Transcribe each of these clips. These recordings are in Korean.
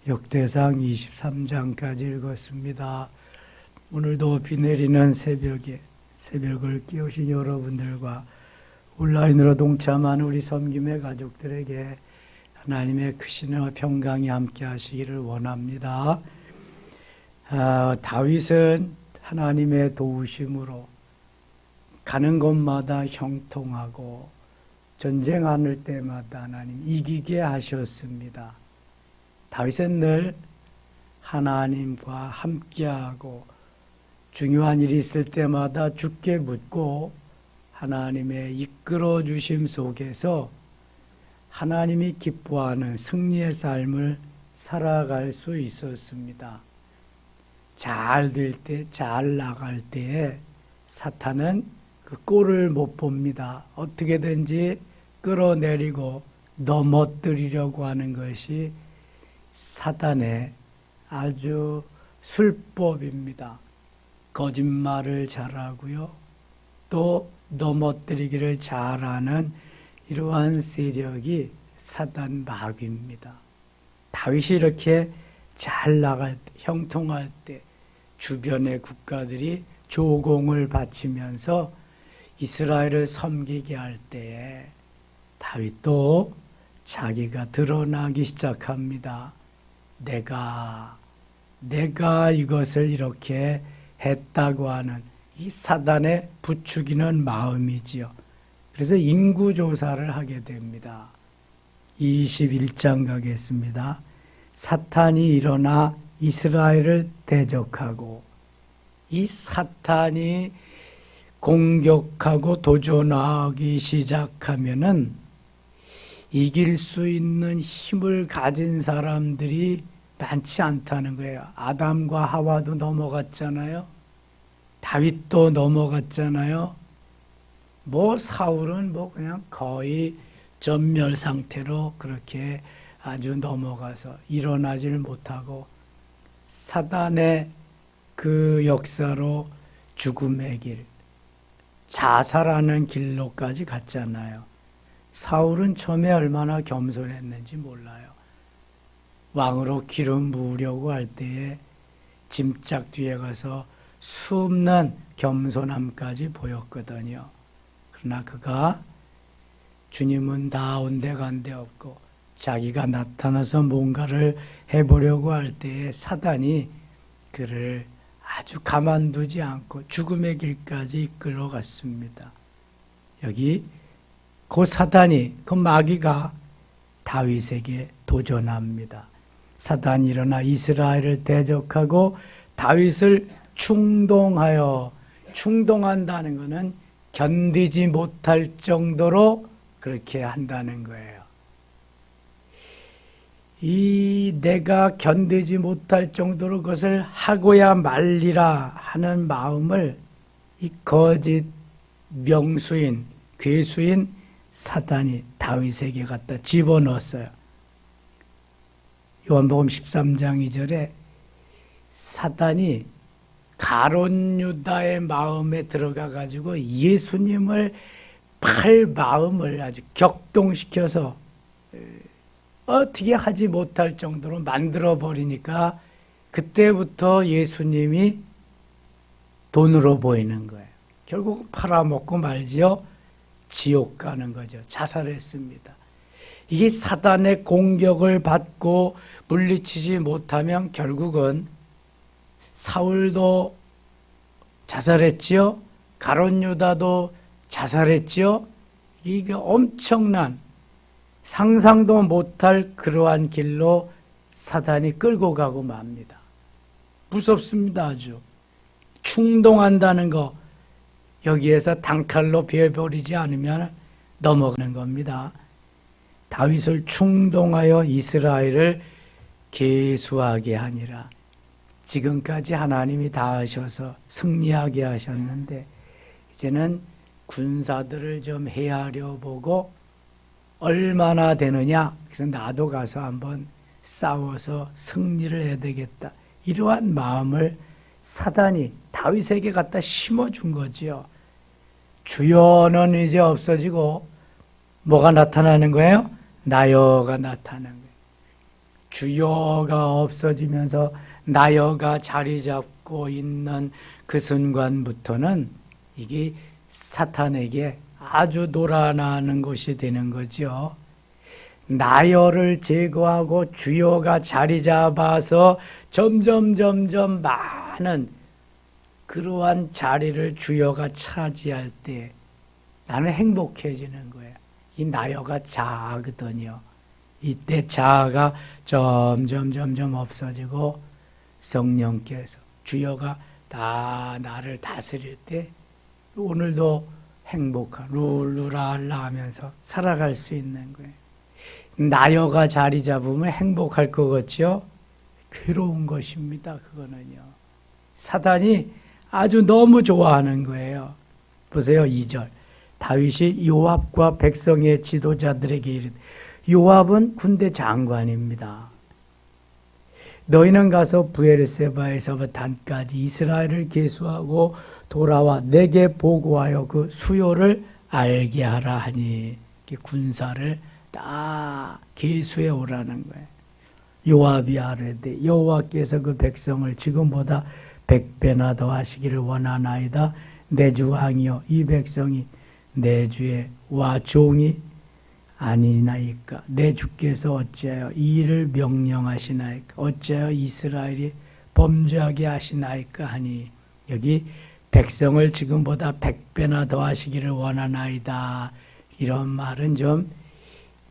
역대상 23장까지 읽었습니다. 오늘도 비 내리는 새벽에 새벽을 깨우신 여러분들과 온라인으로 동참한 우리 섬김의 가족들에게 하나님의 크신 평강이 함께 하시기를 원합니다. 다윗은 하나님의 도우심으로 가는 곳마다 형통하고 전쟁하는 때마다 하나님 이기게 하셨습니다. 다윗은 늘 하나님과 함께하고 중요한 일이 있을 때마다 주께 묻고 하나님의 이끌어 주심 속에서 하나님이 기뻐하는 승리의 삶을 살아갈 수 있었습니다. 잘 될 때, 잘 나갈 때에 사탄은 그 꼴을 못 봅니다. 어떻게든지 끌어내리고 넘어뜨리려고 하는 것이 사탄의 아주 술법입니다. 거짓말을 잘하고요. 또 넘어뜨리기를 잘하는 이러한 세력이 사단 마귀입니다. 다윗이 이렇게 잘 나갈 때, 형통할 때 주변의 국가들이 조공을 바치면서 이스라엘을 섬기게 할 때에 다윗도 자기가 드러나기 시작합니다. 내가 이것을 이렇게 했다고 하는 이 사단의 부추기는 마음이지요. 그래서 인구조사를 하게 됩니다. 21장 가겠습니다. 사탄이 일어나 이스라엘을 대적하고 이 사탄이 공격하고 도전하기 시작하면은 이길 수 있는 힘을 가진 사람들이 많지 않다는 거예요. 아담과 하와도 넘어갔잖아요. 다윗도 넘어갔잖아요. 사울은 그냥 거의 전멸 상태로 그렇게 아주 넘어가서 일어나질 못하고 사단의 그 역사로 죽음의 길, 자살하는 길로까지 갔잖아요. 사울은 처음에 얼마나 겸손했는지 몰라요. 왕으로 기름 부으려고 할 때에 짐짝 뒤에 가서 숨는 겸손함까지 보였거든요. 그러나 그가 주님은 다 온데간데 없고 자기가 나타나서 뭔가를 해보려고 할 때에 사단이 그를 아주 가만두지 않고 죽음의 길까지 이끌어갔습니다. 여기 그 사단이, 그 마귀가 다윗에게 도전합니다. 사단이 일어나 이스라엘을 대적하고 다윗을 충동한다는 것은 견디지 못할 정도로 그렇게 한다는 거예요. 내가 견디지 못할 정도로 그것을 하고야 말리라 하는 마음을 이 거짓 명수인, 괴수인 사단이 다윗에게 갖다 집어넣었어요. 요한복음 13장 2절에 사단이 가룟 유다의 마음에 들어가 가지고 예수님을 팔 마음을 아주 격동시켜서 어떻게 하지 못할 정도로 만들어 버리니까 그때부터 예수님이 돈으로 보이는 거예요. 결국 팔아먹고 말지요. 지옥 가는 거죠. 자살했습니다. 이게 사단의 공격을 받고 물리치지 못하면 결국은 사울도 자살했지요. 가룟 유다도 자살했지요. 이게 엄청난 상상도 못할 그러한 길로 사단이 끌고 가고 맙니다. 무섭습니다. 아주 충동한다는 거, 여기에서 단칼로 베어버리지 않으면 넘어가는 겁니다. 다윗을 충동하여 이스라엘을 계수하게 하니라. 지금까지 하나님이 다 하셔서 승리하게 하셨는데 이제는 군사들을 좀 헤아려 보고 얼마나 되느냐. 그래서 나도 가서 한번 싸워서 승리를 해야 되겠다. 이러한 마음을 사단이 다윗에게 갖다 심어준 거지요. 주여는 이제 없어지고 뭐가 나타나는 거예요? 나여가 나타나는 거예요. 주여가 없어지면서 나여가 자리 잡고 있는 그 순간부터는 이게 사탄에게 아주 놀아나는 것이 되는 거죠. 나여를 제거하고 주여가 자리 잡아서 점점 많은 그러한 자리를 주여가 차지할 때 나는 행복해지는 거예요. 이 나여가 자아거든요. 이때 자아가 점점 없어지고 성령께서 주여가 다 나를 다스릴 때 오늘도 행복한 룰루랄라 하면서 살아갈 수 있는 거예요. 나여가 자리 잡으면 행복할 것 같죠? 괴로운 것입니다. 그거는요. 사단이 아주 너무 좋아하는 거예요. 보세요. 2절. 다윗이 요압과 백성의 지도자들에게 이르되, 요압은 군대 장관입니다. 너희는 가서 브엘세바에서 단까지 이스라엘을 계수하고 돌아와 내게 보고하여 그 수요를 알게 하라 하니, 군사를 다 계수해 오라는 거예요. 요압이 아뢰되 여호와께서 그 백성을 지금보다 100배나 더 하시기를 원하나이다. 내 주 왕이여, 이 백성이 내 주의 와 종이 아니나이까? 내 주께서 어찌하여 이 일을 명령하시나이까? 어찌하여 이스라엘이 범죄하게 하시나이까? 하니, 여기 백성을 지금보다 100배나 더 하시기를 원하나이다. 이런 말은 좀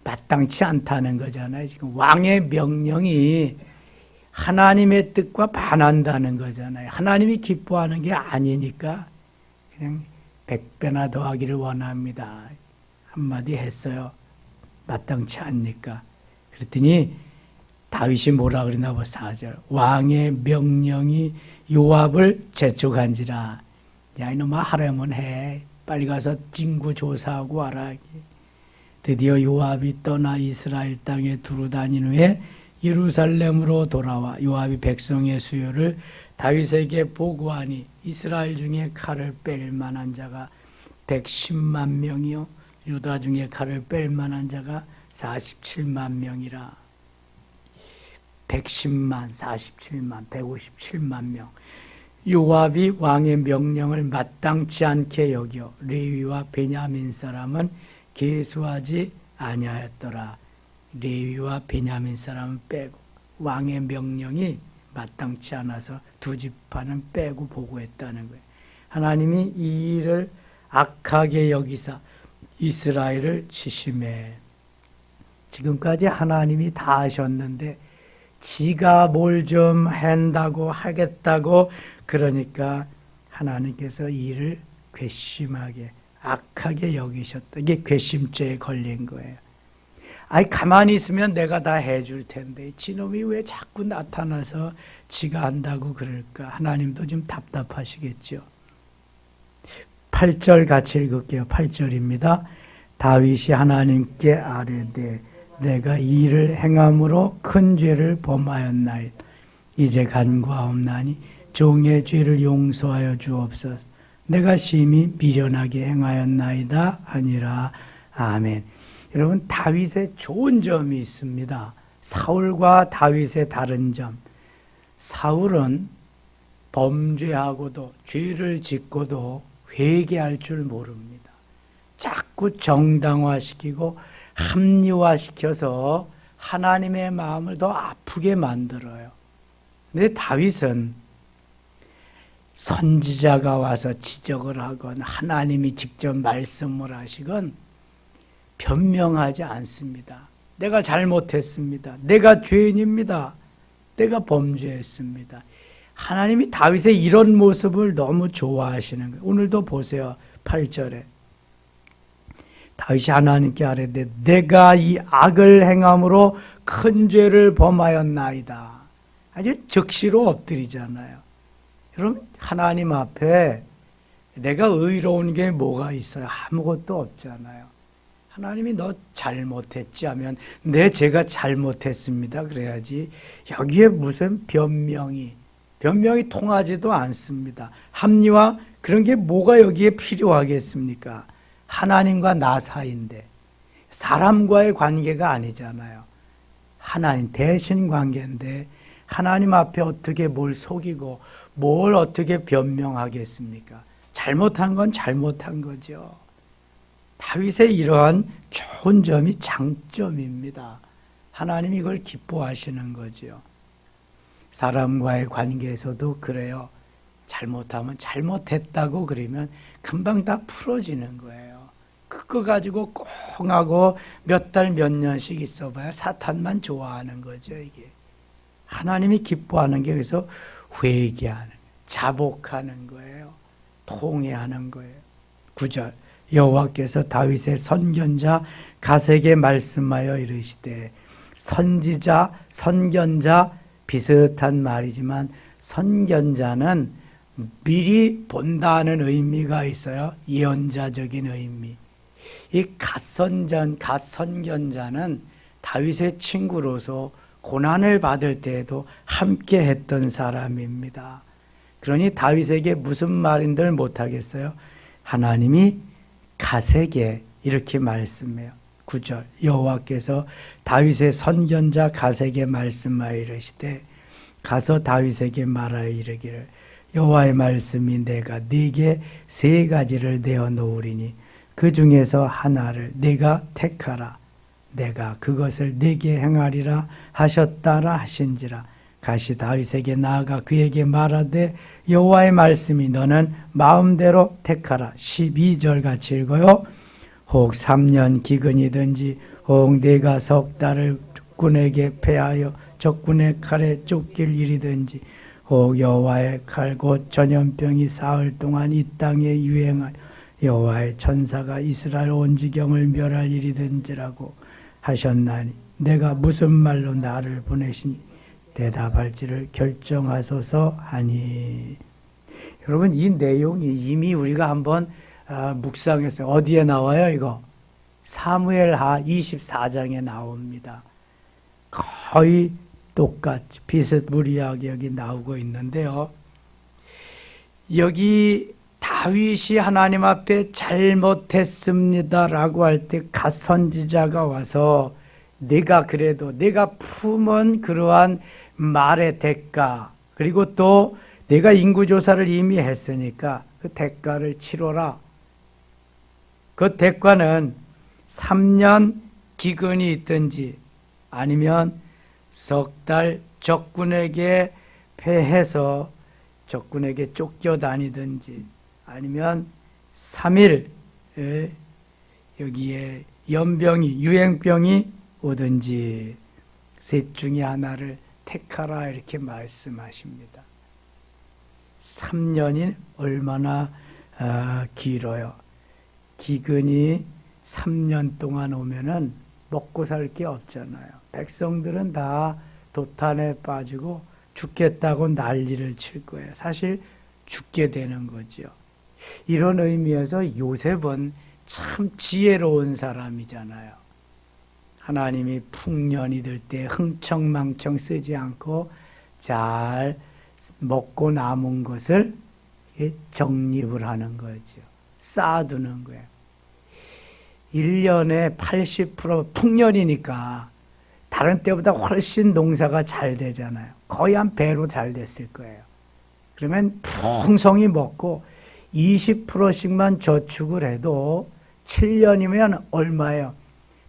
마땅치 않다는 거잖아요. 지금 왕의 명령이 하나님의 뜻과 반한다는 거잖아요. 하나님이 기뻐하는 게 아니니까 그냥 100배나 더 하기를 원합니다. 한마디 했어요. 마땅치 않으니까. 그랬더니 다윗이 뭐라 그러나 봐. 4절. 왕의 명령이 요압을 재촉한지라. 야, 이놈아, 하려면 해. 빨리 가서 진구 조사하고 와라. 드디어 요압이 떠나 이스라엘 땅에 두루 다닌 후에 예루살렘으로 돌아와 요압이 백성의 수요를 다윗에게 보고하니, 이스라엘 중에 칼을 뺄 만한 자가 110만 명이요 유다 중에 칼을 뺄 만한 자가 47만 명이라. 110만, 47만, 157만 명. 요압이 왕의 명령을 마땅치 않게 여겨 레위와 베냐민 사람은 계수하지 아니하였더라. 레위와 베냐민 사람은 빼고 왕의 명령이 마땅치 않아서 두 지파는 빼고 보고했다는 거예요. 하나님이 이 일을 악하게 여기사 이스라엘을 치심해. 지금까지 하나님이 다 하셨는데 지가 뭘 좀 한다고 하겠다고 그러니까 하나님께서 이 일을 괘씸하게 악하게 여기셨다. 이게 괘씸죄에 걸린 거예요. 아이, 가만히 있으면 내가 다 해줄 텐데 지놈이 왜 자꾸 나타나서 지가 한다고 그럴까? 하나님도 좀 답답하시겠죠. 8절 같이 읽을게요. 8절입니다. 다윗이 하나님께 아뢰되 내가 이 일을 행함으로 큰 죄를 범하였나이다. 이제 간구하옵나니 종의 죄를 용서하여 주옵소서. 내가 심히 미련하게 행하였나이다 하니라. 아멘. 여러분, 다윗의 좋은 점이 있습니다. 사울과 다윗의 다른 점. 사울은 범죄하고도 죄를 짓고도 회개할 줄 모릅니다. 자꾸 정당화시키고 합리화시켜서 하나님의 마음을 더 아프게 만들어요. 근데 다윗은 선지자가 와서 지적을 하건 하나님이 직접 말씀을 하시건 변명하지 않습니다. 내가 잘못했습니다. 내가 죄인입니다. 내가 범죄했습니다. 하나님이 다윗의 이런 모습을 너무 좋아하시는 거예요. 오늘도 보세요. 8절에 다윗이 하나님께 아뢰되 내가 이 악을 행함으로 큰 죄를 범하였나이다. 아주 적시로 엎드리잖아요. 여러분, 하나님 앞에 내가 의로운 게 뭐가 있어요? 아무것도 없잖아요. 하나님이 너 잘못했지 하면 네, 제가 잘못했습니다 그래야지. 여기에 무슨 변명이 통하지도 않습니다. 합리화 그런 게 뭐가 여기에 필요하겠습니까? 하나님과 나 사이인데 사람과의 관계가 아니잖아요. 하나님 대신 관계인데 하나님 앞에 어떻게 뭘 속이고 뭘 어떻게 변명하겠습니까? 잘못한 건 잘못한 거죠. 다윗의 이러한 좋은 점이 장점입니다. 하나님이 이걸 기뻐하시는 거죠. 사람과의 관계에서도 그래요. 잘못하면 잘못했다고 그러면 금방 다 풀어지는 거예요. 그거 가지고 꽁하고 몇 달 몇 년씩 있어봐야 사탄만 좋아하는 거죠. 이게 하나님이 기뻐하는 게 그래서 회개하는, 자복하는 거예요. 통회하는 거예요. 9절 여호와께서 다윗의 선견자 갓에게 말씀하여 이르시되, 선지자, 선견자 비슷한 말이지만 선견자는 미리 본다는 의미가 있어요. 예언자적인 의미. 이 갓선견자는 다윗의 친구로서 고난을 받을 때에도 함께 했던 사람입니다. 그러니 다윗에게 무슨 말인들 못하겠어요? 하나님이 갓에게 이렇게 말씀해요. 9절 여호와께서 다윗의 선견자 갓에게 말씀하여 이르시되, 가서 다윗에게 말하여 이르기를, 여호와의 말씀이 내가 네게 세 가지를 내어 놓으리니 그 중에서 하나를 네가 택하라. 내가 그것을 네게 행하리라 하셨다라 하신지라. 가시 다윗에게 나아가 그에게 말하되, 여호와의 말씀이 너는 마음대로 택하라. 12절 같이 읽어요. 혹 3년 기근이든지 혹 네가 석 달을 적군에게 패하여 적군의 칼에 쫓길 일이든지 혹 여호와의 칼 곧 전염병이 사흘 동안 이 땅에 유행하여 여호와의 천사가 이스라엘 온 지경을 멸할 일이든지라고 하셨나니 내가 무슨 말로 나를 보내시니 대답할지를 결정하소서 하니. 여러분, 이 내용이 이미 우리가 한번 묵상했어요. 어디에 나와요 이거? 사무엘하 24장에 나옵니다. 거의 똑같이 비슷무리하게 여기 나오고 있는데요. 여기 다윗이 하나님 앞에 잘못했습니다라고 할 때 갓선지자가 와서 내가 그래도 내가 품은 그러한 말의 대가, 그리고 또 내가 인구조사를 이미 했으니까 그 대가를 치러라. 그 대가는 3년 기근이 있든지 아니면 석 달 적군에게 패해서 적군에게 쫓겨다니든지 아니면 3일 여기에 연병이 유행병이 오든지 셋 중에 하나를 택하라 이렇게 말씀하십니다. 3년이 얼마나 길어요. 기근이 3년 동안 오면은 먹고 살 게 없잖아요. 백성들은 다 도탄에 빠지고 죽겠다고 난리를 칠 거예요. 사실 죽게 되는 거죠. 이런 의미에서 요셉은 참 지혜로운 사람이잖아요. 하나님이 풍년이 들 때 흥청망청 쓰지 않고 잘 먹고 남은 것을 정립을 하는 거죠. 쌓아두는 거예요. 1년에 80% 풍년이니까 다른 때보다 훨씬 농사가 잘 되잖아요. 거의 한 배로 잘 됐을 거예요. 그러면 풍성히 먹고 20%씩만 저축을 해도 7년이면 얼마예요?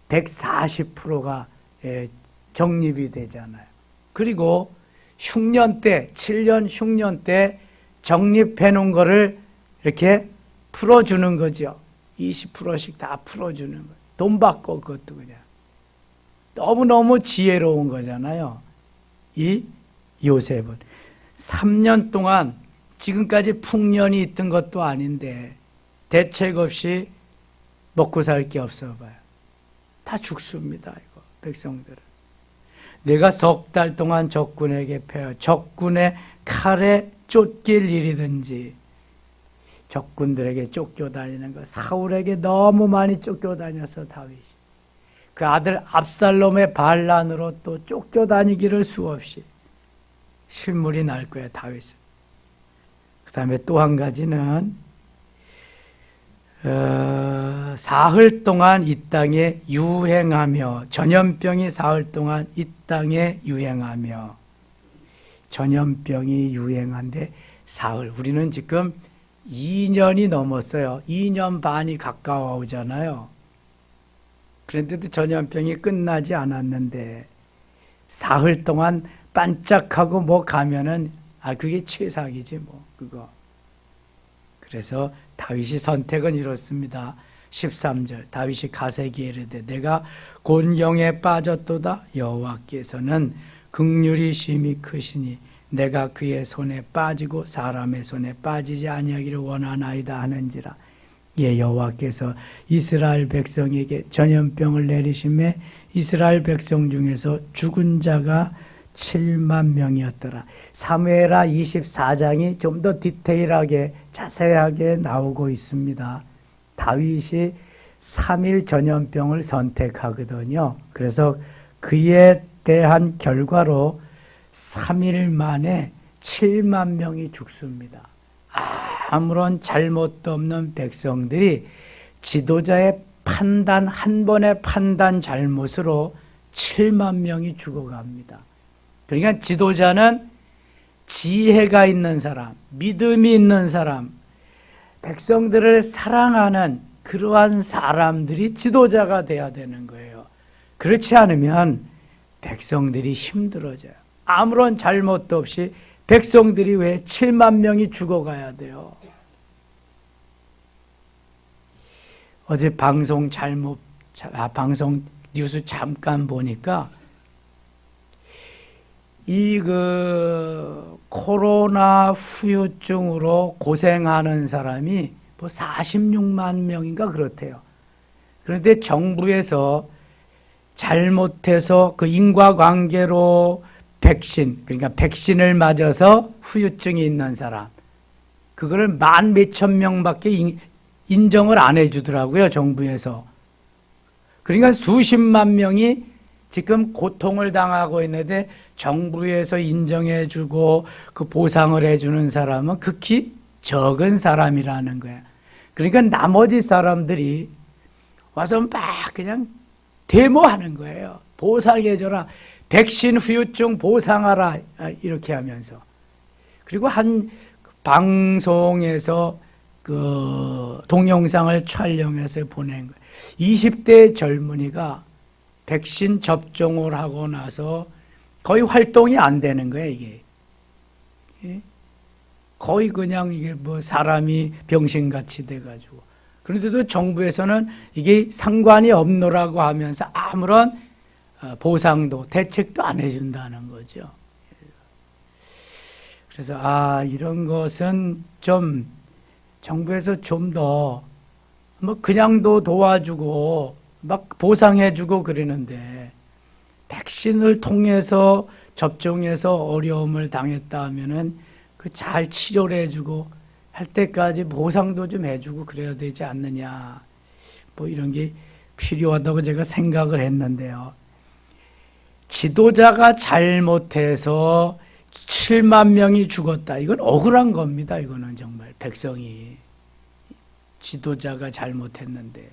140%가 적립이 되잖아요. 그리고 흉년 때, 7년 흉년 때 적립해 놓은 거를 이렇게 풀어주는 거죠. 20%씩 다 풀어주는 거예요. 돈 받고 그것도 그냥. 너무너무 지혜로운 거잖아요. 이 요셉은. 3년 동안 지금까지 풍년이 있던 것도 아닌데 대책 없이 먹고 살 게 없어 봐요. 다 죽습니다. 이거 백성들은. 내가 석 달 동안 적군에게 패하 적군의 칼에 쫓길 일이든지 적군들에게 쫓겨다니는 거. 사울에게 너무 많이 쫓겨다녀서 다윗이 그 아들 압살롬의 반란으로 또 쫓겨다니기를 수없이 실물이 날 거예요. 다윗은. 그 다음에 또 한 가지는 사흘 동안 이 땅에 유행하며, 전염병이 사흘 동안 이 땅에 유행하며, 전염병이 유행한데 사흘, 우리는 지금 2년이 넘었어요. 2년 반이 가까워 오잖아요. 그런데도 전염병이 끝나지 않았는데 사흘 동안 반짝하고 뭐 가면은 그게 최상이지 뭐 그거. 그래서 다윗이 선택은 이렇습니다. 13절 다윗이 가세기에 이르되 내가 곤경에 빠졌도다. 여호와께서는 긍휼이 심히 크시니 내가 그의 손에 빠지고 사람의 손에 빠지지 아니하기를 원하나이다 하는지라. 예, 여호와께서 이스라엘 백성에게 전염병을 내리심에 이스라엘 백성 중에서 죽은 자가 7만 명이었더라. 사무엘하 24장이 좀 더 디테일하게 자세하게 나오고 있습니다. 다윗이 3일 전염병을 선택하거든요. 그래서 그에 대한 결과로 3일 만에 7만 명이 죽습니다. 아무런 잘못도 없는 백성들이 지도자의 판단, 한 번의 판단 잘못으로 7만 명이 죽어갑니다. 그러니까 지도자는 지혜가 있는 사람, 믿음이 있는 사람, 백성들을 사랑하는 그러한 사람들이 지도자가 돼야 되는 거예요. 그렇지 않으면 백성들이 힘들어져요. 아무런 잘못도 없이 백성들이 왜 7만 명이 죽어가야 돼요? 어제 방송 뉴스 잠깐 보니까 코로나 후유증으로 고생하는 사람이 뭐 46만 명인가 그렇대요. 그런데 정부에서 잘못해서 그 인과관계로 그러니까 백신을 맞아서 후유증이 있는 사람, 그거를 만 몇천 명밖에 인정을 안 해주더라고요, 정부에서. 그러니까 수십만 명이 지금 고통을 당하고 있는데 정부에서 인정해주고 그 보상을 해주는 사람은 극히 적은 사람이라는 거예요. 그러니까 나머지 사람들이 와서 막 그냥 데모하는 거예요. 보상해줘라. 백신 후유증 보상하라. 이렇게 하면서. 그리고 한 방송에서 그 동영상을 촬영해서 보낸 거예요. 20대 젊은이가 백신 접종을 하고 나서 거의 활동이 안 되는 거예요, 이게. 예? 거의 그냥 이게 뭐 사람이 병신같이 돼가지고. 그런데도 정부에서는 이게 상관이 없노라고 하면서 아무런 보상도, 대책도 안 해준다는 거죠. 그래서, 이런 것은 좀 정부에서 좀 더 뭐 그냥도 도와주고 막 보상해주고 그러는데 백신을 통해서 접종해서 어려움을 당했다 하면은 그 잘 치료를 해주고 할 때까지 보상도 좀 해주고 그래야 되지 않느냐. 뭐 이런 게 필요하다고 제가 생각을 했는데요. 지도자가 잘못해서 7만 명이 죽었다. 이건 억울한 겁니다. 이거는 정말 백성이. 지도자가 잘못했는데.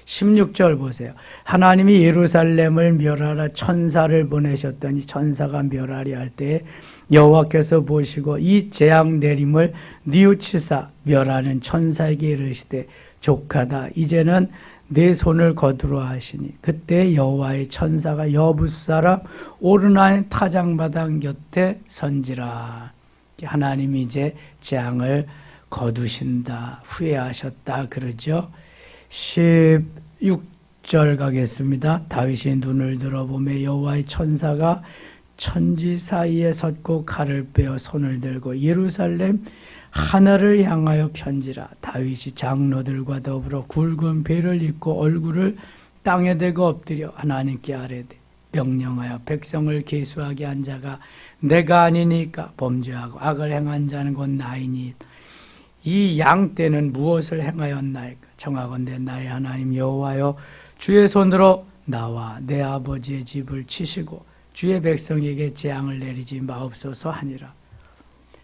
16절 보세요. 하나님이 예루살렘을 멸하라 천사를 보내셨더니 천사가 멸하리 할 때에 여호와께서 보시고 이 재앙 내림을 뉘우치사 멸하는 천사에게 이르시되 족하다. 이제는 내 손을 거두라 하시니 그때 여호와의 천사가 여부스 사람 오르나의 타작마당 곁에 선지라. 하나님이 이제 재앙을 거두신다. 후회하셨다. 그러죠. 16절 가겠습니다. 다윗이 눈을 들어보며 여호와의 천사가 천지 사이에 섰고 칼을 빼어 손을 들고 예루살렘 하늘을 향하여 편지라. 다윗이 장로들과 더불어 굵은 베를 입고 얼굴을 땅에 대고 엎드려 하나님께 아뢰되 명령하여 백성을 계수하게 한 자가 내가 아니니까 범죄하고 악을 행한 자는 곧 나이니 이 양 때는 무엇을 행하였나이까. 청하건대 나의 하나님 여호와여 주의 손으로 나와 내 아버지의 집을 치시고 주의 백성에게 재앙을 내리지 마옵소서 하니라.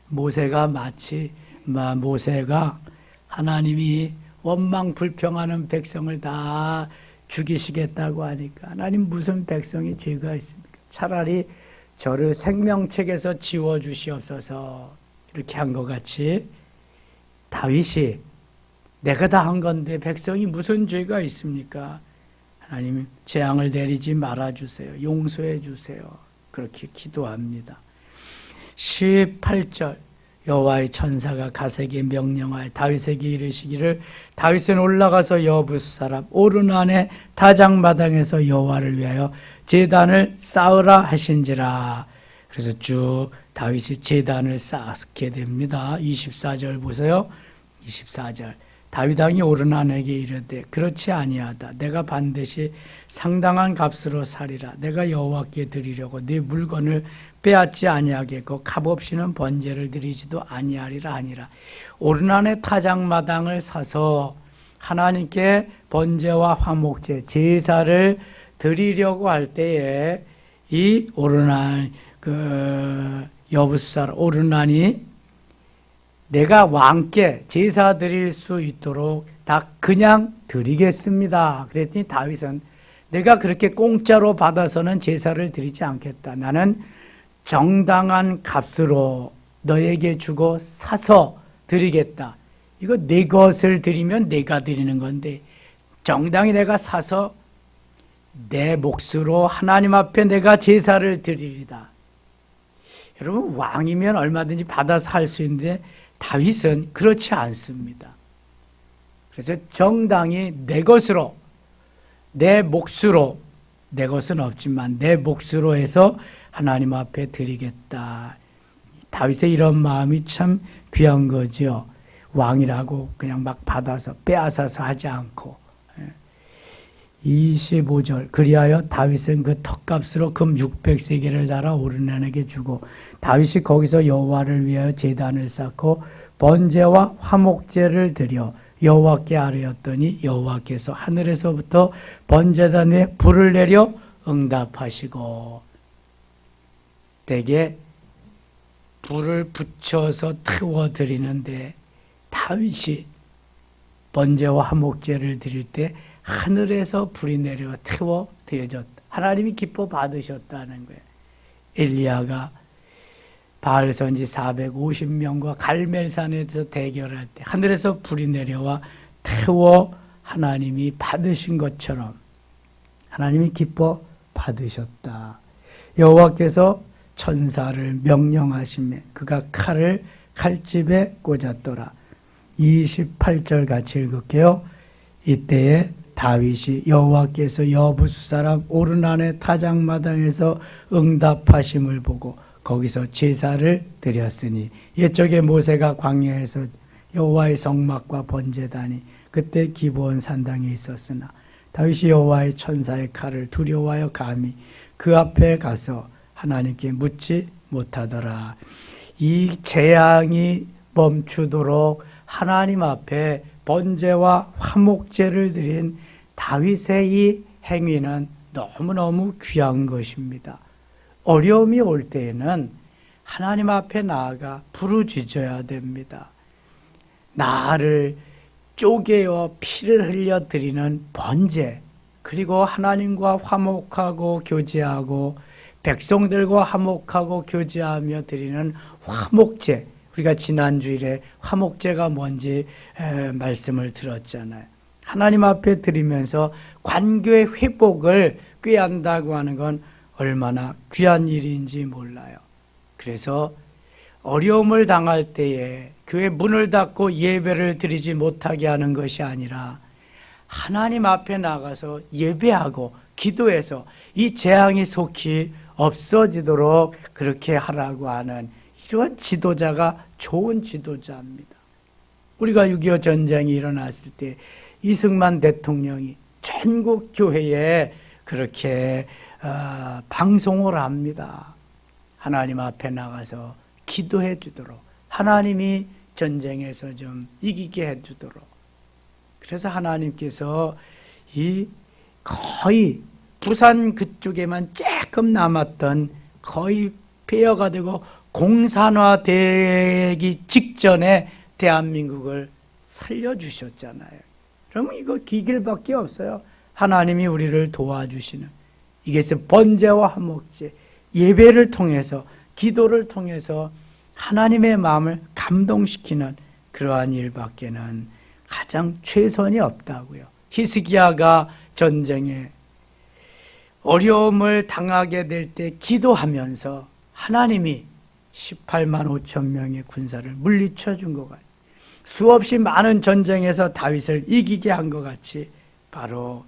모세가 하나님이 원망 불평하는 백성을 다 죽이시겠다고 하니까 하나님 무슨 백성이 죄가 있습니까? 차라리 저를 생명책에서 지워주시옵소서 이렇게 한 것 같이 다윗이 내가 다 한 건데 백성이 무슨 죄가 있습니까? 하나님 재앙을 내리지 말아주세요. 용서해 주세요. 그렇게 기도합니다. 18절 여호와의 천사가 갓에게 명령하여 다윗에게 이르시기를 다윗은 올라가서 여부스 사람 오르난의 타작마당에서 여호와를 위하여 제단을 쌓으라 하신지라. 그래서 쭉 다윗이 제단을 쌓게 됩니다. 24절 보세요. 24절 다윗 왕이 오르난에게 이르되 그렇지 아니하다. 내가 반드시 상당한 값으로 사리라. 내가 여호와께 드리려고 네 물건을 빼앗지 아니하겠고 값없이는 번제를 드리지도 아니하리라 하니라. 오르난의 타작마당을 사서 하나님께 번제와 화목제 제사를 드리려고 할 때에 이 오르난 여부살 오르난이 내가 왕께 제사 드릴 수 있도록 다 그냥 드리겠습니다. 그랬더니 다윗은 내가 그렇게 공짜로 받아서는 제사를 드리지 않겠다. 나는 정당한 값으로 너에게 주고 사서 드리겠다. 이거 내 것을 드리면 내가 드리는 건데 정당히 내가 사서 내 몫으로 하나님 앞에 내가 제사를 드리리다. 여러분 왕이면 얼마든지 받아서 할 수 있는데 다윗은 그렇지 않습니다. 그래서 정당히 내 것으로 내 몫으로 내 것은 없지만 내 몫으로 해서 하나님 앞에 드리겠다. 다윗의 이런 마음이 참 귀한 거죠. 왕이라고 그냥 막 받아서 빼앗아서 하지 않고. 25절 그리하여 다윗은 그 턱값으로 금 600세겔을 달아 오르난에게 주고 다윗이 거기서 여호와를 위하여 제단을 쌓고 번제와 화목제를 드려 여호와께 아뢰었더니 여호와께서 하늘에서부터 번제단 위에 불을 내려 응답하시고 대개 불을 붙여서 태워 드리는데 다윗이 번제와 화목제를 드릴 때 하늘에서 불이 내려 태워 드려졌다. 하나님이 기뻐 받으셨다는 거예요. 엘리야가 바알 선지 450명과 갈멜산에서 대결할 때 하늘에서 불이 내려와 태워 하나님이 받으신 것처럼 하나님이 기뻐 받으셨다. 여호와께서 천사를 명령하시매 그가 칼을 칼집에 꽂았더라. 28절 같이 읽을게요. 이때에 다윗이 여호와께서 여부수 사람 오르난의 타작마당에서 응답하심을 보고 거기서 제사를 드렸으니 옛적에 모세가 광야에서 여호와의 성막과 번제단이 그때 기브온 산당에 있었으나 다윗이 여호와의 천사의 칼을 두려워하여 감히 그 앞에 가서 하나님께 묻지 못하더라. 이 재앙이 멈추도록 하나님 앞에 번제와 화목제를 드린 다윗의 이 행위는 너무너무 귀한 것입니다. 어려움이 올 때에는 하나님 앞에 나아가 부르짖어야 됩니다. 나를 쪼개어 피를 흘려 드리는 번제, 그리고 하나님과 화목하고 교제하고 백성들과 화목하고 교제하며 드리는 화목제, 우리가 지난주일에 화목제가 뭔지 말씀을 들었잖아요. 하나님 앞에 드리면서 관계의 회복을 꾀한다고 하는 건 얼마나 귀한 일인지 몰라요. 그래서 어려움을 당할 때에 교회 문을 닫고 예배를 드리지 못하게 하는 것이 아니라 하나님 앞에 나가서 예배하고 기도해서 이 재앙이 속히 없어지도록 그렇게 하라고 하는 이런 지도자가 좋은 지도자입니다. 우리가 6.25 전쟁이 일어났을 때 이승만 대통령이 전국 교회에 그렇게 방송을 합니다. 하나님 앞에 나가서 기도해 주도록, 하나님이 전쟁에서 좀 이기게 해 주도록. 그래서 하나님께서 이 거의 부산 그쪽에만 조금 남았던 거의 폐허가 되고 공산화되기 직전에 대한민국을 살려주셨잖아요. 그러면 이거 기길밖에 없어요. 하나님이 우리를 도와주시는 이것이 번제와 화목제, 예배를 통해서, 기도를 통해서 하나님의 마음을 감동시키는 그러한 일밖에는 가장 최선이 없다고요. 히스기야가 전쟁에 어려움을 당하게 될 때 기도하면서 하나님이 18만 5천 명의 군사를 물리쳐 준 것 같아요. 수없이 많은 전쟁에서 다윗을 이기게 한 것 같이 바로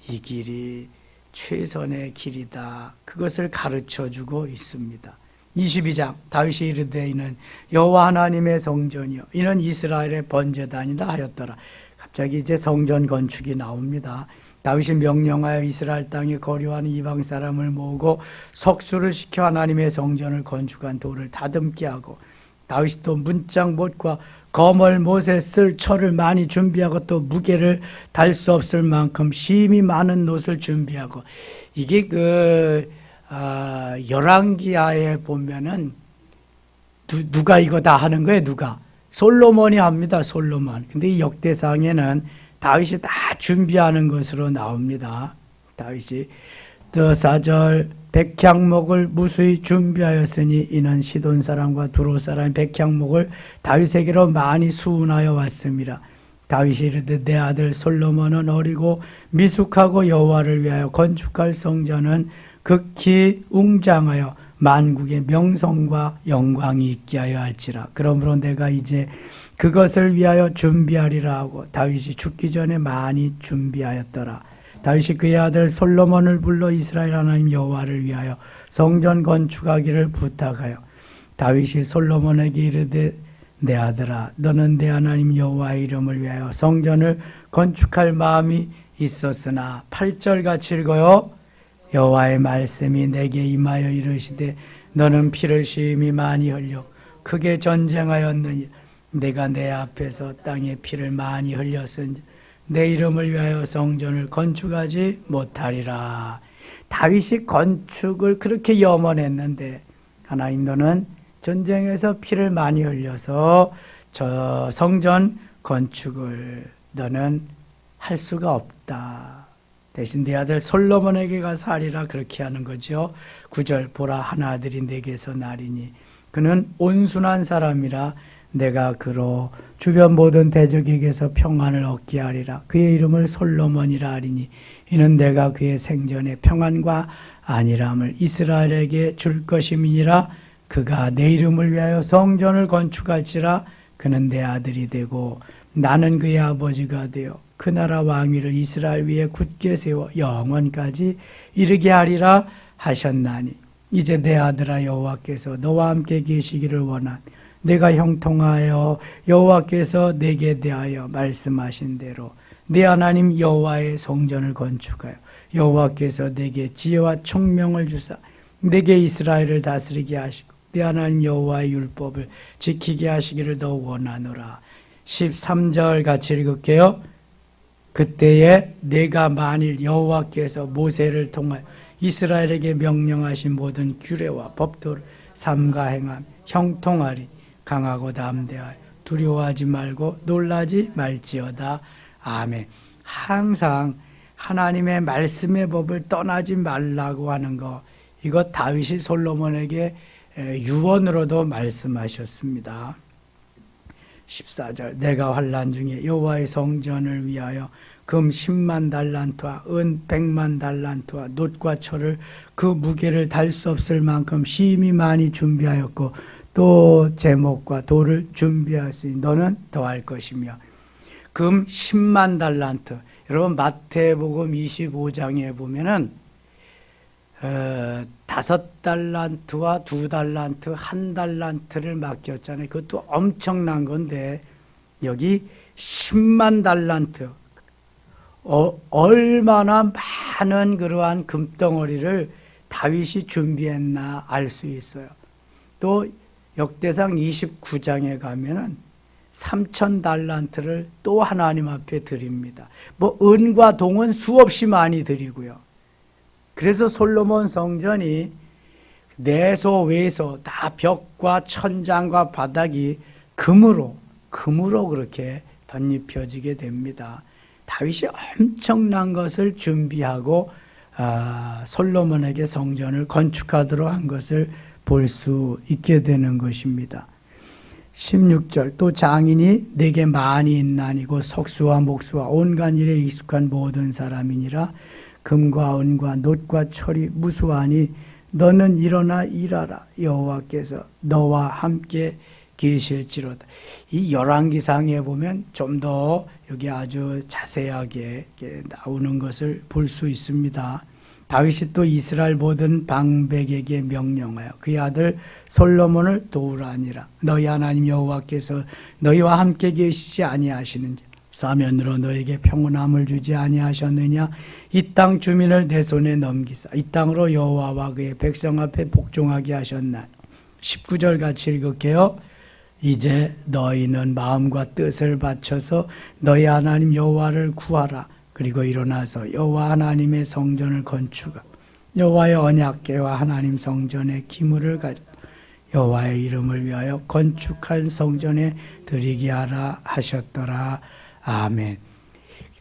이 길이 최선의 길이다. 그것을 가르쳐 주고 있습니다. 22장 다윗이 이르되 이는 여호와 하나님의 성전이요 이는 이스라엘의 번제단이라 하였더라. 갑자기 이제 성전 건축이 나옵니다. 다윗이 명령하여 이스라엘 땅에 거류하는 이방 사람을 모으고 석수를 시켜 하나님의 성전을 건축한 돌을 다듬게 하고, 다윗이 또 문짝 못과 거멀 못에 쓸 철을 많이 준비하고 또 무게를 달 수 없을 만큼 심이 많은 놋을 준비하고, 이게 열왕기하에 보면은 누가 이거 다 하는 거예요? 누가? 솔로몬이 합니다. 솔로몬. 근데 이 역대상에는 다윗이 다 준비하는 것으로 나옵니다. 다윗이 더 4절 백향목을 무수히 준비하였으니 이는 시돈 사람과 두로 사람 백향목을 다윗에게로 많이 수운하여 왔습니다. 다윗이 이르되 내 아들 솔로몬은 어리고 미숙하고 여호와를 위하여 건축할 성전은 극히 웅장하여 만국의 명성과 영광이 있게 하여 할지라. 그러므로 내가 이제 그것을 위하여 준비하리라 하고 다윗이 죽기 전에 많이 준비하였더라. 다윗이 그의 아들 솔로몬을 불러 이스라엘 하나님 여호와를 위하여 성전 건축하기를 부탁하여 다윗이 솔로몬에게 이르되 내 아들아 너는 내 하나님 여호와의 이름을 위하여 성전을 건축할 마음이 있었으나 8절 같이 읽어요. 여호와의 말씀이 내게 임하여 이르시되 너는 피를 심히 많이 흘려 크게 전쟁하였느니 내가 내 앞에서 땅에 피를 많이 흘렸은지 내 이름을 위하여 성전을 건축하지 못하리라. 다윗이 건축을 그렇게 염원했는데 하나님 너는 전쟁에서 피를 많이 흘려서 저 성전 건축을 너는 할 수가 없다. 대신 내 아들 솔로몬에게 가서 하리라. 그렇게 하는 거죠. 9절 보라 한 아들이 내게서 나리니 그는 온순한 사람이라 내가 그로 주변 모든 대적에게서 평안을 얻게 하리라. 그의 이름을 솔로몬이라 하리니 이는 내가 그의 생전에 평안과 안일함을 이스라엘에게 줄 것임이니라. 그가 내 이름을 위하여 성전을 건축할지라. 그는 내 아들이 되고 나는 그의 아버지가 되어 그 나라 왕위를 이스라엘 위에 굳게 세워 영원까지 이르게 하리라 하셨나니 이제 내 아들아 여호와께서 너와 함께 계시기를 원한 내가 형통하여 여호와께서 내게 대하여 말씀하신 대로 내 하나님 여호와의 성전을 건축하여 여호와께서 내게 지혜와 총명을 주사 내게 이스라엘을 다스리게 하시고 내 하나님 여호와의 율법을 지키게 하시기를 더욱 원하노라. 13절 같이 읽을게요. 그때에 내가 만일 여호와께서 모세를 통하여 이스라엘에게 명령하신 모든 규례와 법도를 삼가 행함 형통하리. 강하고 담대하여 두려워하지 말고 놀라지 말지어다. 아멘. 항상 하나님의 말씀의 법을 떠나지 말라고 하는 거, 이거 다윗이 솔로몬에게 유언으로도 말씀하셨습니다. 14절 내가 환난 중에 여호와의 성전을 위하여 금 10만 달란트와 은 100만 달란트와 놋과 철을 그 무게를 달 수 없을 만큼 심히 많이 준비하였고 또 제목과 돌을 준비하였으니 너는 더할 것이며 금 10만 달란트. 여러분 마태복음 25장에 보면은 5달란트와 2달란트, 1달란트를 맡겼잖아요. 그것도 엄청난 건데 여기 10만 달란트, 얼마나 많은 그러한 금덩어리를 다윗이 준비했나 알 수 있어요. 또 역대상 29장에 가면은 3,000달란트를 또 하나님 앞에 드립니다. 뭐 은과 동은 수없이 많이 드리고요. 그래서 솔로몬 성전이 내소 외소 다 벽과 천장과 바닥이 금으로 그렇게 덧입혀지게 됩니다. 다윗이 엄청난 것을 준비하고 솔로몬에게 성전을 건축하도록 한 것을 볼 수 있게 되는 것입니다. 16절 또 장인이 내게 많이 있나니고 석수와 목수와 온갖 일에 익숙한 모든 사람이니라. 금과 은과 놋과 철이 무수하니 너는 일어나 일하라. 여호와께서 너와 함께 계실지로다. 이 열왕기상에 보면 좀 더 여기 아주 자세하게 나오는 것을 볼 수 있습니다. 다윗이 또 이스라엘 모든 방백에게 명령하여 그의 아들 솔로몬을 도우라니라. 너희 하나님 여호와께서 너희와 함께 계시지 아니하시는지 사면으로 너에게 평온함을 주지 아니하셨느냐. 이 땅 주민을 내 손에 넘기사 이 땅으로 여호와와 그의 백성 앞에 복종하게 하셨나니. 19절 같이 읽을게요. 이제 너희는 마음과 뜻을 바쳐서 너희 하나님 여호와를 구하라. 그리고 일어나서 여호와 하나님의 성전을 건축하 여호와의 언약궤와 하나님 성전의 기물을 가져 여호와의 이름을 위하여 건축한 성전에 드리게 하라 하셨더라. 아멘.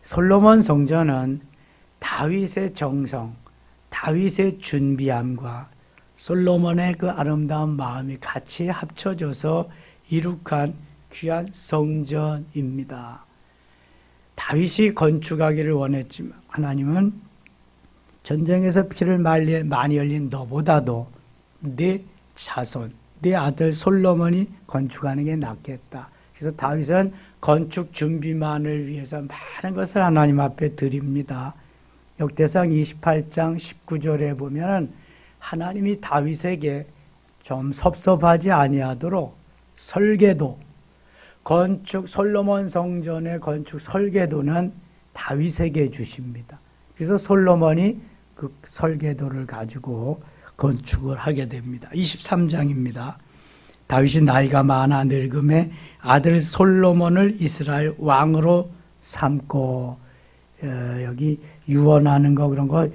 솔로몬 성전은 다윗의 정성, 다윗의 준비함과 솔로몬의 그 아름다운 마음이 같이 합쳐져서 이룩한 귀한 성전입니다. 다윗이 건축하기를 원했지만 하나님은 전쟁에서 피를 많이 흘린 너보다도 네 자손, 네 아들 솔로몬이 건축하는 게 낫겠다. 그래서 다윗은 건축 준비만을 위해서 많은 것을 하나님 앞에 드립니다. 역대상 28장 19절에 보면 하나님이 다윗에게 좀 섭섭하지 아니하도록 설계도, 건축 솔로몬 성전의 건축 설계도는 다윗에게 주십니다. 그래서 솔로몬이 그 설계도를 가지고 건축을 하게 됩니다. 23장입니다. 다윗이 나이가 많아 늙음에 아들 솔로몬을 이스라엘 왕으로 삼고 여기 유언하는 거 그런 거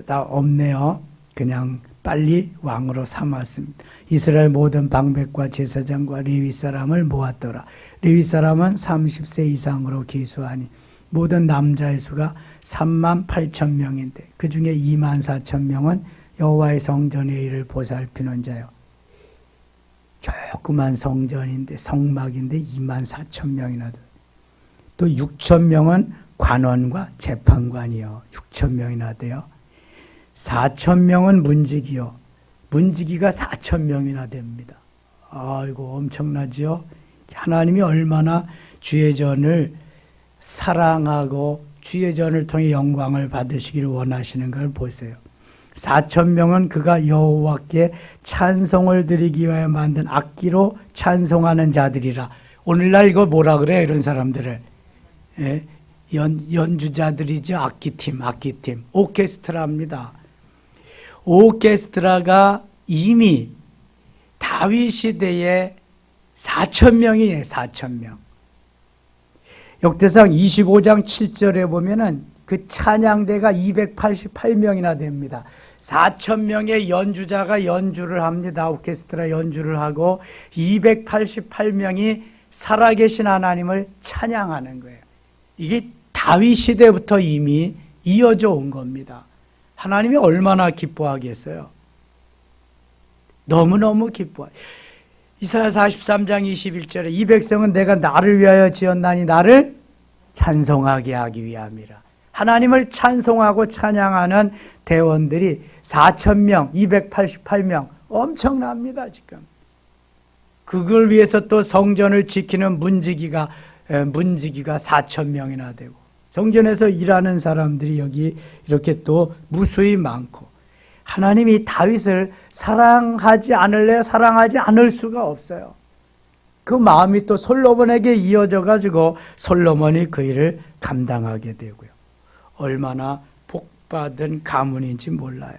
다 없네요. 그냥 빨리 왕으로 삼았습니다. 이스라엘 모든 방백과 제사장과 레위 사람을 모았더라. 레위 사람은 30세 이상으로 기수하니 모든 남자의 수가 38,000명인데 그 중에 24,000명은 여호와의 성전의 일을 보살피는 자요. 조그만 성전인데 성막인데 24,000명이나 또 6,000명은 관원과 재판관이요. 6,000명이나 돼요. 4,000명은 문지기요. 문지기가 4,000명이나 됩니다. 아이고 엄청나지요. 하나님이 얼마나 주의 전을 사랑하고 주의 전을 통해 영광을 받으시기를 원하시는 걸 보세요. 4,000명은 그가 여호와께 찬송을 드리기 위하여 만든 악기로 찬송하는 자들이라. 오늘날 이거 뭐라 그래 이런 사람들을. 예? 연주자들이죠. 악기팀, 오케스트라입니다. 오케스트라가 이미 다윗 시대에 4,000명이에요. 4,000명. 역대상 25장 7절에 보면은 그 찬양대가 288명이나 됩니다. 4,000명의 연주자가 연주를 합니다. 오케스트라 연주를 하고 288명이 살아계신 하나님을 찬양하는 거예요. 이게 다윗 시대부터 이미 이어져 온 겁니다. 하나님이 얼마나 기뻐하겠어요? 너무너무 기뻐해요. 이사야 43장 21절에 이 백성은 내가 나를 위하여 지었나니 나를 찬송하게 하기 위함이라. 하나님을 찬송하고 찬양하는 대원들이 4,000명, 288명 엄청납니다. 지금. 그걸 위해서 또 성전을 지키는 문지기가 4,000명이나 되고 성전에서 일하는 사람들이 여기 이렇게 또 무수히 많고 하나님이 다윗을 사랑하지 않을래야 사랑하지 않을 수가 없어요. 그 마음이 또 솔로몬에게 이어져 가지고 솔로몬이 그 일을 감당하게 되고요. 얼마나 복받은 가문인지 몰라요.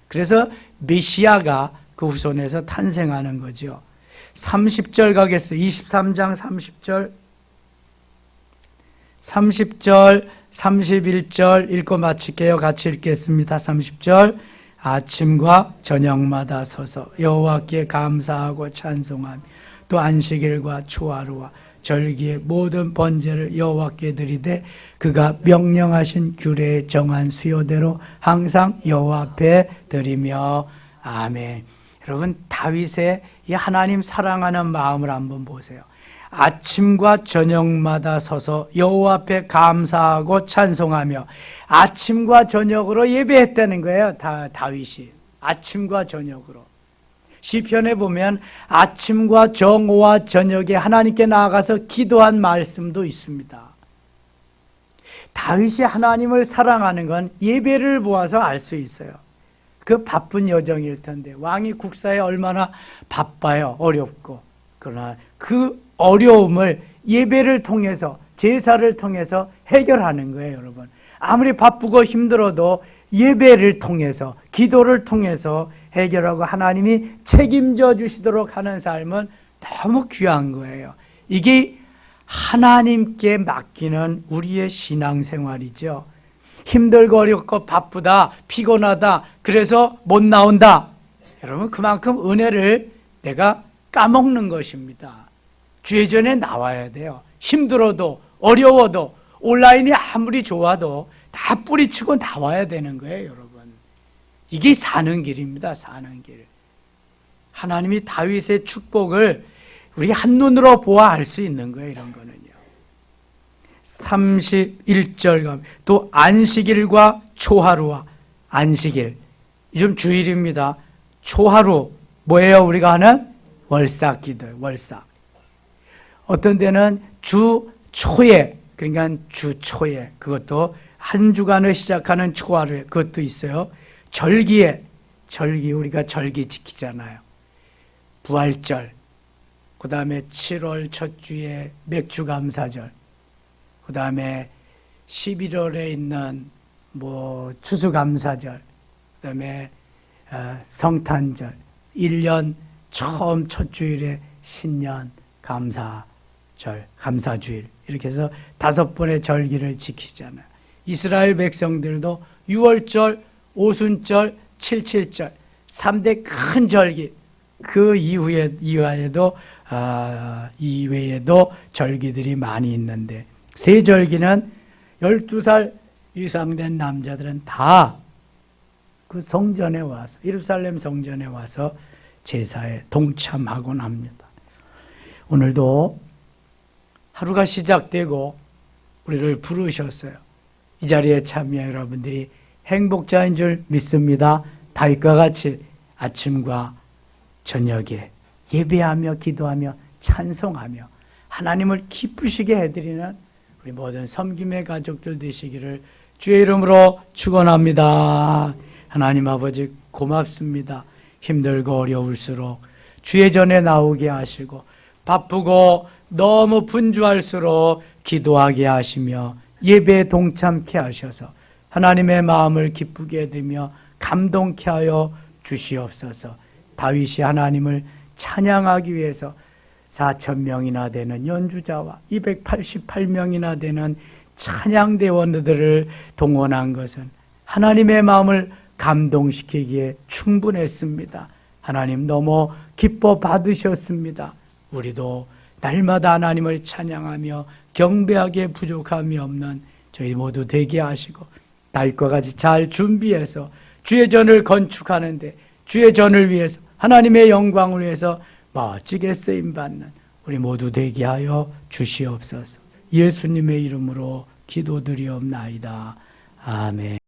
그래서 메시아가 그 후손에서 탄생하는 거죠. 30절 가겠어요. 23장 30절 31절 읽고 마칠게요. 같이 읽겠습니다. 30절 아침과 저녁마다 서서 여호와께 감사하고 찬송하며 또 안식일과 초하루와 절기의 모든 번제를 여호와께 드리되 그가 명령하신 규례에 정한 수요대로 항상 여호와 앞에 드리며 아멘. 여러분, 다윗의 이 하나님 사랑하는 마음을 한번 보세요. 아침과 저녁마다 서서 여호와 앞에 감사하고 찬송하며 아침과 저녁으로 예배했다는 거예요. 다윗이 아침과 저녁으로. 시편에 보면 아침과 정오와 저녁에 하나님께 나아가서 기도한 말씀도 있습니다. 다윗이 하나님을 사랑하는 건 예배를 보아서 알 수 있어요. 그 바쁜 여정일 텐데 왕이 국사에 얼마나 바빠요. 어렵고. 그러나 그 어려움을 예배를 통해서, 제사를 통해서 해결하는 거예요, 여러분. 아무리 바쁘고 힘들어도 예배를 통해서, 기도를 통해서 해결하고 하나님이 책임져 주시도록 하는 삶은 너무 귀한 거예요. 이게 하나님께 맡기는 우리의 신앙생활이죠. 힘들고 어렵고 바쁘다, 피곤하다, 그래서 못 나온다. 여러분, 그만큼 은혜를 내가 까먹는 것입니다. 주의 전에 나와야 돼요. 힘들어도 어려워도 온라인이 아무리 좋아도 다 뿌리치고 나와야 되는 거예요, 여러분. 이게 사는 길입니다. 사는 길. 하나님이 다윗의 축복을 우리 한눈으로 보아 알 수 있는 거예요, 이런 거는요. 31절 또 안식일과 초하루와 안식일, 좀 주일입니다. 초하루 뭐예요? 우리가 하는 월삭 기도예요. 월삭. 어떤 데는 주 초에, 그러니까 주 초에, 그것도 한 주간을 시작하는 초하루에 그것도 있어요. 절기에, 절기 우리가 절기 지키잖아요. 부활절, 그 다음에 7월 첫 주에 맥주감사절, 그 다음에 11월에 있는 추수감사절, 그 다음에 성탄절, 1년 처음 첫 주일에 신년 감사절, 감사주일, 이렇게 해서 5번의 절기를 지키잖아요. 이스라엘 백성들도 6월절, 오순절, 77절, 3대 큰 절기, 그 이외에도 절기들이 많이 있는데, 세 절기는 12살 이상 된 남자들은 다 그 성전에 와서, 예루살렘 성전에 와서 제사에 동참하곤 합니다. 오늘도 하루가 시작되고 우리를 부르셨어요. 이 자리에 참여한 여러분들이 행복자인 줄 믿습니다. 다윗과 같이 아침과 저녁에 예배하며 기도하며 찬송하며 하나님을 기쁘시게 해드리는 우리 모든 섬김의 가족들 되시기를 주의 이름으로 축원합니다. 하나님 아버지 고맙습니다. 힘들고 어려울수록 주의 전에 나오게 하시고 바쁘고 너무 분주할수록 기도하게 하시며 예배에 동참케 하셔서 하나님의 마음을 기쁘게 해드리며 감동케 하여 주시옵소서. 다윗이 하나님을 찬양하기 위해서 4,000명이나 되는 연주자와 288명이나 되는 찬양대원들을 동원한 것은 하나님의 마음을 감동시키기에 충분했습니다. 하나님 너무 기뻐 받으셨습니다. 우리도 날마다 하나님을 찬양하며 경배하기에 부족함이 없는 저희 모두 되게 하시고 다윗과 같이 잘 준비해서 주의 전을 건축하는데 주의 전을 위해서 하나님의 영광을 위해서 멋지게 쓰임받는 우리 모두 되게 하여 주시옵소서. 예수님의 이름으로 기도드리옵나이다. 아멘.